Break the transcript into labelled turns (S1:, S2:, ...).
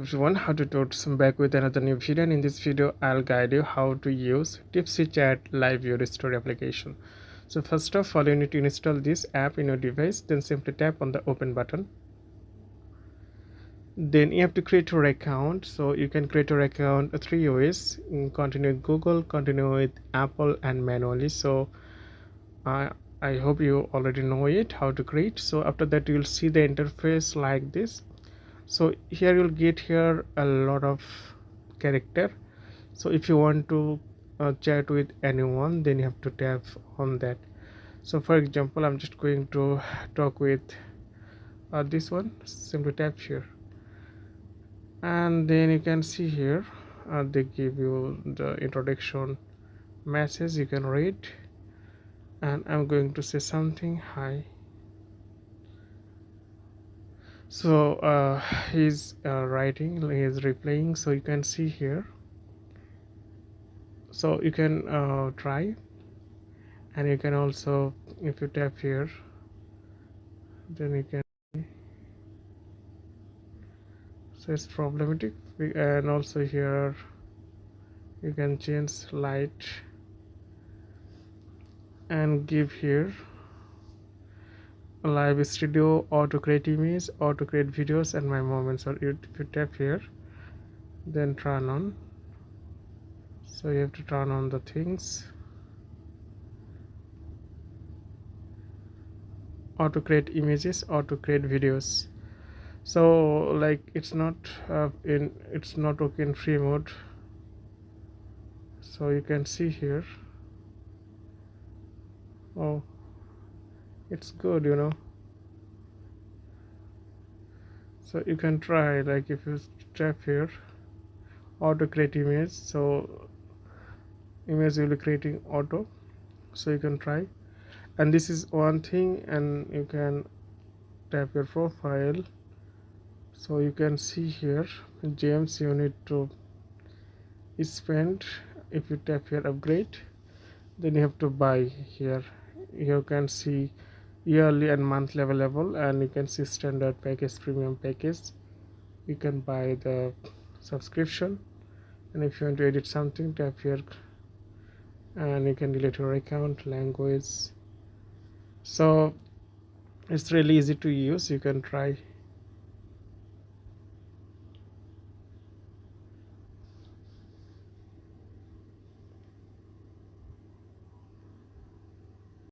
S1: Everyone, how to do some back with another new video, and in this video I'll guide you how to use Tipsy Chat live video story application. So first of all, you need to install this app in your device, then simply tap on the open button. Then you have to create your account. So you can create your account three ways: continue with Google, continue with Apple, and manually. So I hope you already know it how to create. So after that you'll see the interface like this. So here you'll get here a lot of character. So if you want to chat with anyone, then you have to tap on that. So for example, I'm just going to talk with this one. Simply tap here, and then you can see here they give you the introduction message. You can read, and I'm going to say something. Hi. So he's writing, he's replying. So you can see here. So you can try, and you can also, if you tap here, then you can. So it's problematic, and also here you can change light and give here live studio, auto create image, auto create videos, and my moments. Or if you tap here, then turn on. So you have to turn on the things, auto create images, auto create videos. So like it's not okay in free mode. So you can see here, oh, it's good, so you can try, like if you tap here, auto create image, so image will be creating auto. So you can try, and this is one thing. And you can tap your profile. So you can see here, James, you need to spend. If you tap here upgrade, then you have to buy here. You can see yearly and monthly available, and you can see standard package, premium package. You can buy the subscription, and if you want to edit something, tap here, and you can delete your account, language. So it's really easy to use. You can try.